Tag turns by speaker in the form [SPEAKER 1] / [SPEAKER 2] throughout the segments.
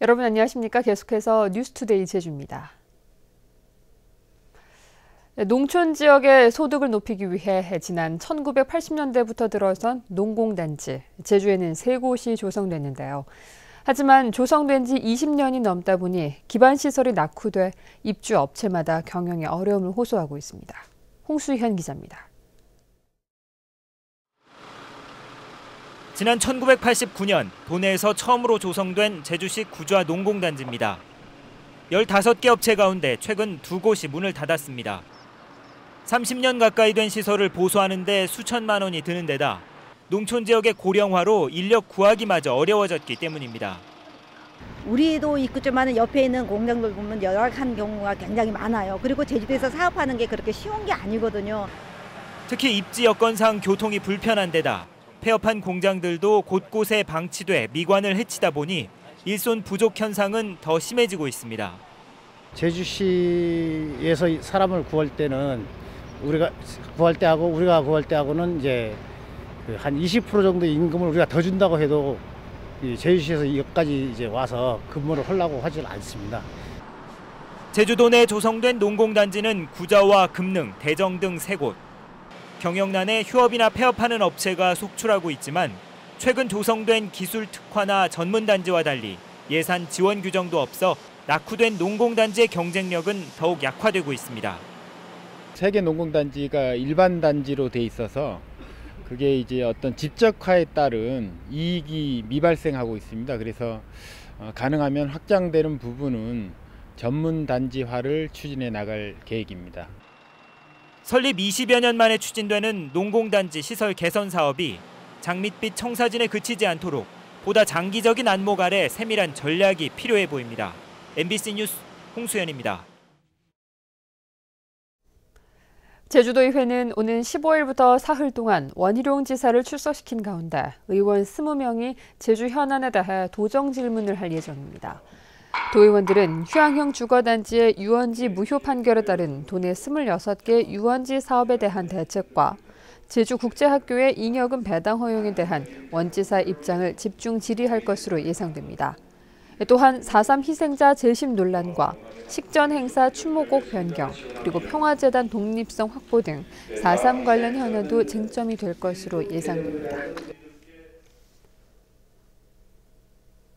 [SPEAKER 1] 여러분 안녕하십니까? 계속해서 뉴스투데이 제주입니다. 농촌 지역의 소득을 높이기 위해 지난 1980년대부터 들어선 농공단지, 제주에는 3곳이 조성됐는데요. 하지만 조성된 지 20년이 넘다 보니 기반시설이 낙후돼 입주 업체마다 경영에 어려움을 호소하고 있습니다. 홍수현 기자입니다.
[SPEAKER 2] 지난 1989년 도내에서 처음으로 조성된 제주시 구좌 농공단지입니다. 15개 업체 가운데 최근 2곳이 문을 닫았습니다. 30년 가까이 된 시설을 보수하는 데 수천만 원이 드는 데다 농촌 지역의 고령화로 인력 구하기마저 어려워졌기 때문입니다.
[SPEAKER 3] 우리도 있겠지만 옆에 있는 공장들 보면 열악한 경우가 굉장히 많아요. 그리고 제주도에서 사업하는 게 그렇게 쉬운 게 아니거든요.
[SPEAKER 2] 특히 입지 여건상 교통이 불편한 데다 폐업한 공장들도 곳곳에 방치돼 미관을 해치다 보니 일손 부족 현상은 더 심해지고 있습니다.
[SPEAKER 4] 제주시에서 사람을 구할 때는 우리가 구할 때하고는 이제 한 20% 정도 임금을 우리가 더 준다고 해도 제주시에서 여기까지 이제 와서 근무를 하려고 하질 않습니다.
[SPEAKER 2] 제주도 내 조성된 농공단지는 구좌와 금능, 대정 등 3곳. 경영난에 휴업이나 폐업하는 업체가 속출하고 있지만 최근 조성된 기술 특화나 전문 단지와 달리 예산 지원 규정도 없어 낙후된 농공단지의 경쟁력은 더욱 약화되고 있습니다.
[SPEAKER 5] 세계 농공단지가 일반 단지로 돼 있어서 그게 이제 어떤 집적화에 따른 이익이 미발생하고 있습니다. 그래서 가능하면 확장되는 부분은 전문 단지화를 추진해 나갈 계획입니다.
[SPEAKER 2] 설립 20여 년 만에 추진되는 농공단지 시설 개선 사업이 장밋빛 청사진에 그치지 않도록 보다 장기적인 안목 아래 세밀한 전략이 필요해 보입니다. MBC 뉴스 홍수연입니다.
[SPEAKER 1] 제주도의회는 오는 15일부터 사흘 동안 원희룡 지사를 출석시킨 가운데 의원 20명이 제주 현안에 대해 도정 질문을 할 예정입니다. 도의원들은 휴양형 주거단지의 유원지 무효 판결에 따른 도내 26개 유원지 사업에 대한 대책과 제주국제학교의 잉여금 배당 허용에 대한 원지사의 입장을 집중 질의할 것으로 예상됩니다. 또한 4.3 희생자 재심 논란과 식전 행사 추모곡 변경, 그리고 평화재단 독립성 확보 등 4.3 관련 현안도 쟁점이 될 것으로 예상됩니다.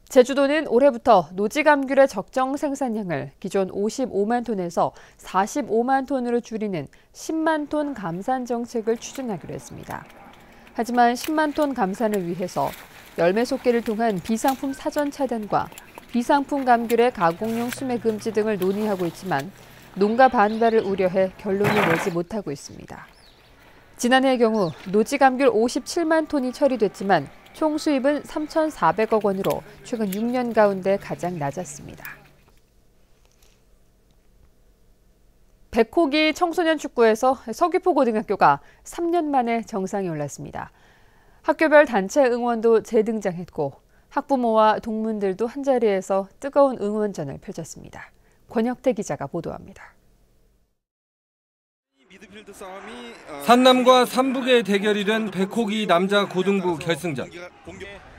[SPEAKER 1] 제주도는 올해부터 노지감귤의 적정 생산량을 기존 55만 톤에서 45만 톤으로 줄이는 10만 톤 감산 정책을 추진하기로 했습니다. 하지만 10만 톤 감산을 위해서 열매 속기를 통한 비상품 사전 차단과 비상품 감귤의 가공용 수매 금지 등을 논의하고 있지만 농가 반발을 우려해 결론을 내지 못하고 있습니다. 지난해의 경우 노지감귤 57만 톤이 처리됐지만 총 수입은 3,400억 원으로 최근 6년 가운데 가장 낮았습니다. 백호기 청소년 축구에서 서귀포 고등학교가 3년 만에 정상에 올랐습니다. 학교별 단체 응원도 재등장했고 학부모와 동문들도 한자리에서 뜨거운 응원전을 펼쳤습니다. 권혁태 기자가 보도합니다.
[SPEAKER 6] 산남과 삼북의 대결이 된 백호기 남자 고등부 결승전.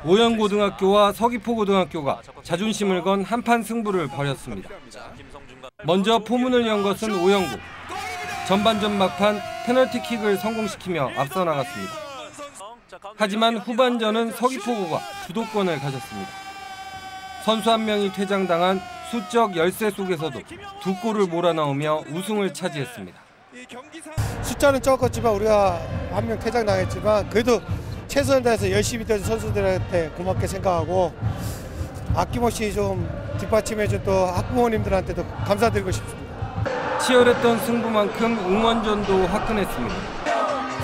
[SPEAKER 6] 오영고등학교와 서귀포고등학교가 자존심을 건 한판 승부를 벌였습니다. 먼저 포문을 연 것은 오영고. 전반전 막판 페널티킥을 성공시키며 앞서 나갔습니다. 하지만 후반전은 서귀포고가 주도권을 가졌습니다. 선수 한 명이 퇴장당한 수적 열세 속에서도 2골을 몰아넣으며 우승을 차지했습니다.
[SPEAKER 7] 숫자는 적었지만 우리가 한 명 퇴장당했지만 그래도 최선을 다해서 열심히 뛴 선수들한테 고맙게 생각하고 아낌없이 좀 뒷받침해준 또 학부모님들한테도 감사드리고 싶습니다.
[SPEAKER 6] 치열했던 승부만큼 응원전도 화끈했습니다.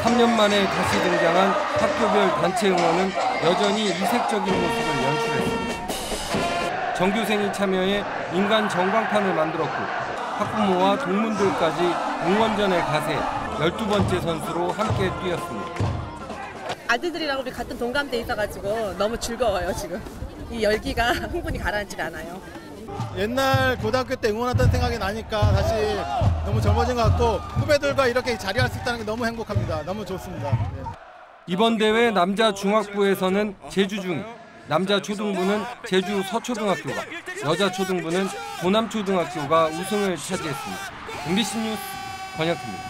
[SPEAKER 6] 3년 만에 다시 등장한 학교별 단체 응원은 여전히 이색적인 모습을 연출했습니다. 전교생이 참여해 인간 전광판을 만들었고 학부모와 동문들까지 응원전에 가세 12번째 선수로 함께 뛰었습니다.
[SPEAKER 8] 아들들이랑 우리 같은 동감대에 있어가지고 너무 즐거워요. 지금 이 열기가 흥분이 가라앉지가 않아요.
[SPEAKER 7] 옛날 고등학교 때 응원하던 생각이 나니까 다시 너무 젊어진 것 같고 후배들과 이렇게 자리할 수 있다는 게 너무 행복합니다. 너무 좋습니다.
[SPEAKER 6] 이번 대회 남자 중학부에서는 제주중이, 남자 초등부는 제주 서초등학교가, 여자 초등부는 도남초등학교가 우승을 차지했습니다. MBC 뉴스 권혁입니다.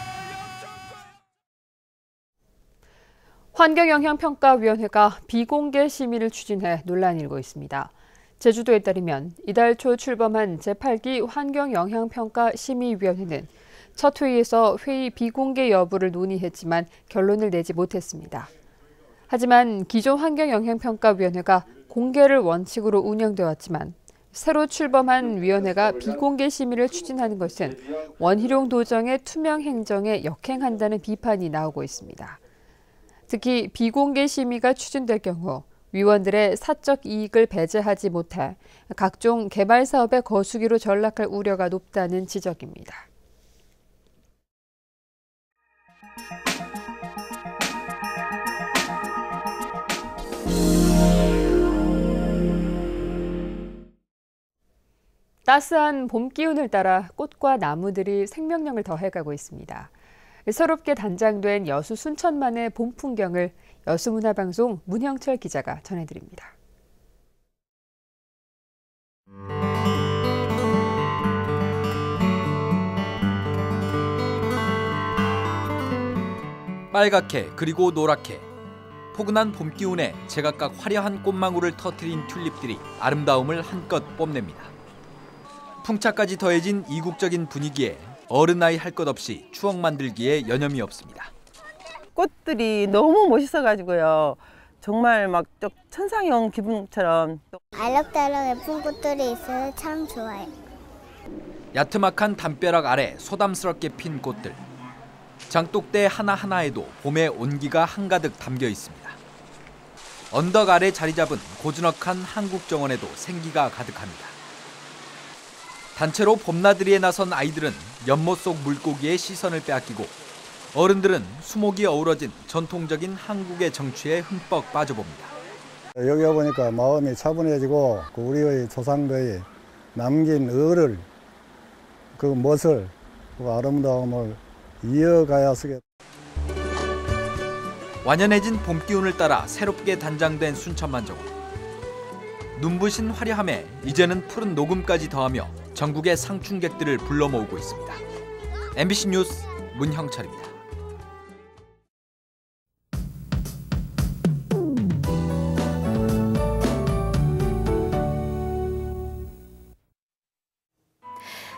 [SPEAKER 1] 환경영향평가위원회가 비공개 심의를 추진해 논란이 일고 있습니다. 제주도에 따르면 이달 초 출범한 제8기 환경영향평가심의위원회는 첫 회의에서 회의 비공개 여부를 논의했지만 결론을 내지 못했습니다. 하지만 기존 환경영향평가위원회가 공개를 원칙으로 운영돼 왔지만 새로 출범한 위원회가 비공개 심의를 추진하는 것은 원희룡 도정의 투명 행정에 역행한다는 비판이 나오고 있습니다. 특히 비공개 심의가 추진될 경우 위원들의 사적 이익을 배제하지 못해 각종 개발 사업의 거수기로 전락할 우려가 높다는 지적입니다. 따스한 봄 기운을 따라 꽃과 나무들이 생명력을 더해가고 있습니다. 새롭게 단장된 여수 순천만의 봄 풍경을 여수문화방송 문형철 기자가 전해드립니다.
[SPEAKER 9] 빨갛게 그리고 노랗게 포근한 봄 기운에 제각각 화려한 꽃망울을 터뜨린 튤립들이 아름다움을 한껏 뽐냅니다. 풍차까지 더해진 이국적인 분위기에 어른 나이 할 것 없이 추억 만들기에 여념이 없습니다.
[SPEAKER 10] 꽃들이 너무 멋있어가지고요. 정말 막 천상형 기분처럼.
[SPEAKER 11] 알록달록 예쁜 꽃들이 있어서 참 좋아요.
[SPEAKER 9] 야트막한 담벼락 아래 소담스럽게 핀 꽃들. 장독대 하나하나에도 봄의 온기가 한가득 담겨 있습니다. 언덕 아래 자리 잡은 고즈넉한 한국정원에도 생기가 가득합니다. 단체로 봄나들이에 나선 아이들은 연못 속 물고기의 시선을 빼앗기고 어른들은 수목이 어우러진 전통적인 한국의 정취에 흠뻑 빠져봅니다.
[SPEAKER 12] 여기 와보니까 마음이 차분해지고 우리의 조상들이 남긴 을을, 그 멋을, 그 아름다움을 이어가야 쓰겠다.
[SPEAKER 9] 완연해진 봄 기운을 따라 새롭게 단장된 순천만정원. 눈부신 화려함에 이제는 푸른 녹음까지 더하며 전국의 상춘객들을 불러 모으고 있습니다. MBC 뉴스 문형철입니다.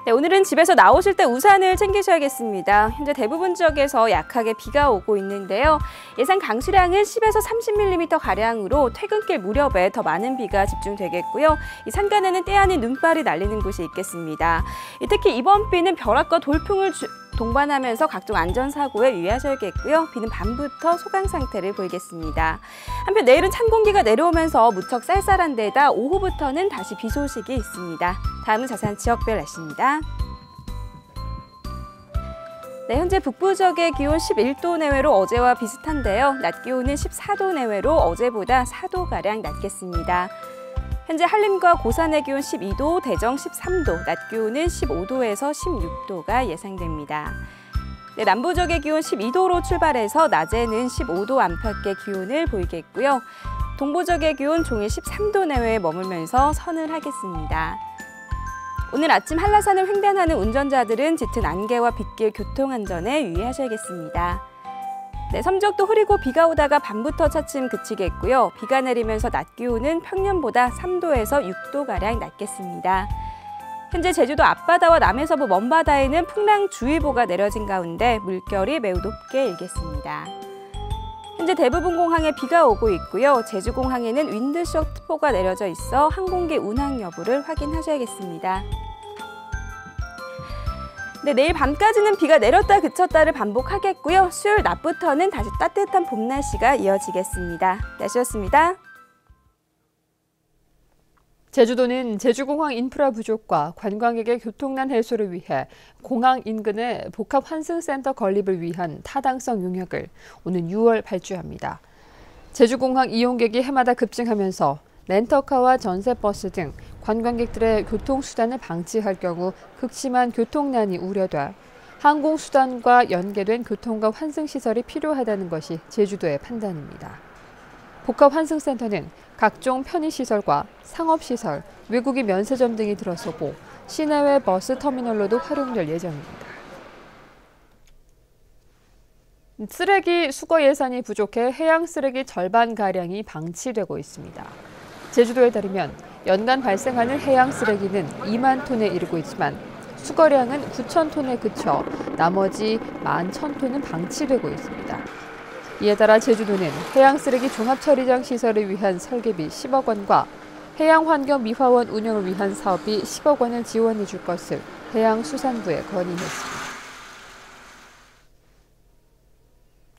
[SPEAKER 13] 네, 오늘은 집에서 나오실 때 우산을 챙기셔야겠습니다. 현재 대부분 지역에서 약하게 비가 오고 있는데요. 예상 강수량은 10에서 30mm 가량으로 퇴근길 무렵에 더 많은 비가 집중되겠고요. 이 산간에는 때 아닌 눈발이 날리는 곳이 있겠습니다. 특히 이번 비는 벼락과 돌풍을 동반하면서 각종 안전사고에 유의하셔야겠고요. 비는 밤부터 소강 상태를 보이겠습니다. 한편 내일은 찬 공기가 내려오면서 무척 쌀쌀한 데다 오후부터는 다시 비 소식이 있습니다. 다음은 자세한 지역별 날씨입니다. 네, 현재 북부 지역의 기온 11도 내외로 어제와 비슷한데요. 낮 기온은 14도 내외로 어제보다 4도가량 낮겠습니다. 현재 한림과 고산의 기온 12도, 대정 13도, 낮 기온은 15도에서 16도가 예상됩니다. 네, 남부 지역의 기온 12도로 출발해서 낮에는 15도 안팎의 기온을 보이겠고요. 동부 지역의 기온 종일 13도 내외에 머물면서 서늘하겠습니다. 오늘 아침 한라산을 횡단하는 운전자들은 짙은 안개와 빗길 교통안전에 유의하셔야겠습니다. 네, 섬지역도 흐리고 비가 오다가 밤부터 차츰 그치겠고요. 비가 내리면서 낮 기온은 평년보다 3도에서 6도가량 낮겠습니다. 현재 제주도 앞바다와 남해서부 먼바다에는 풍랑주의보가 내려진 가운데 물결이 매우 높게 일겠습니다. 현재 대부분 공항에 비가 오고 있고요. 제주공항에는 윈드쇼트보가 내려져 있어 항공기 운항 여부를 확인하셔야겠습니다. 네, 내일 밤까지는 비가 내렸다 그쳤다를 반복하겠고요. 수요일 낮부터는 다시 따뜻한 봄 날씨가 이어지겠습니다. 날씨였습니다.
[SPEAKER 1] 제주도는 제주공항 인프라 부족과 관광객의 교통난 해소를 위해 공항 인근의 복합 환승센터 건립을 위한 타당성 용역을 오는 6월 발주합니다. 제주공항 이용객이 해마다 급증하면서 렌터카와 전세버스 등 관광객들의 교통수단을 방치할 경우 극심한 교통난이 우려돼 항공수단과 연계된 교통과 환승시설이 필요하다는 것이 제주도의 판단입니다. 복합환승센터는 각 각종 편의시설과 상업시설, 외국인 면세점 등이 들어서고 시내외 버스 터미널로도 활용될 예정입니다. 쓰레기 수거 예산이 부족해 해양 쓰레기 절반가량이 방치되고 있습니다. 제주도에 따르면 연간 발생하는 해양 쓰레기는 2만 톤에 이르고 있지만 수거량은 9천 톤에 그쳐 나머지 11,000톤은 방치되고 있습니다. 이에 따라 제주도는 해양 쓰레기 종합처리장 시설을 위한 설계비 10억 원과 해양환경미화원 운영을 위한 사업비 10억 원을 지원해 줄 것을 해양수산부에 건의했습니다.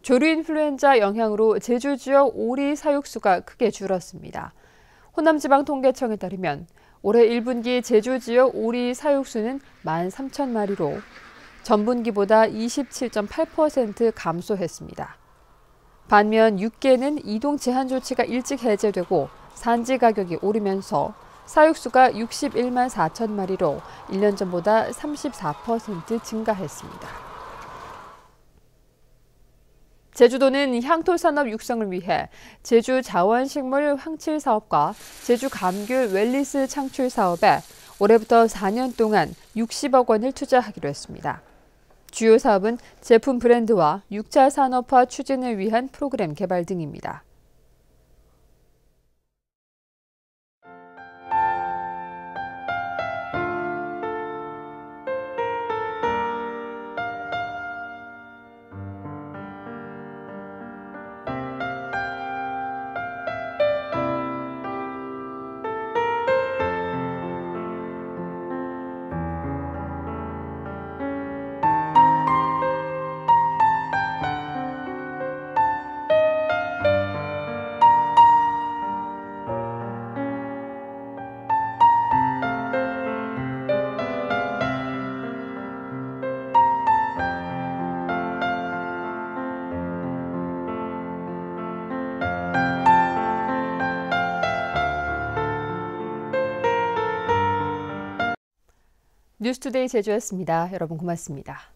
[SPEAKER 1] 조류 인플루엔자 영향으로 제주 지역 오리 사육수가 크게 줄었습니다. 호남지방통계청에 따르면 올해 1분기 제주 지역 오리 사육수는 13,000마리로 전분기보다 27.8% 감소했습니다. 반면 육계는 이동 제한 조치가 일찍 해제되고 산지 가격이 오르면서 사육수가 61만 4천 마리로 1년 전보다 34% 증가했습니다. 제주도는 향토산업 육성을 위해 제주 자원식물 황칠 사업과 제주 감귤 웰리스 창출 사업에 올해부터 4년 동안 60억 원을 투자하기로 했습니다. 주요 사업은 제품 브랜드와 6차 산업화 추진을 위한 프로그램 개발 등입니다. 뉴스투데이 제주였습니다. 여러분 고맙습니다.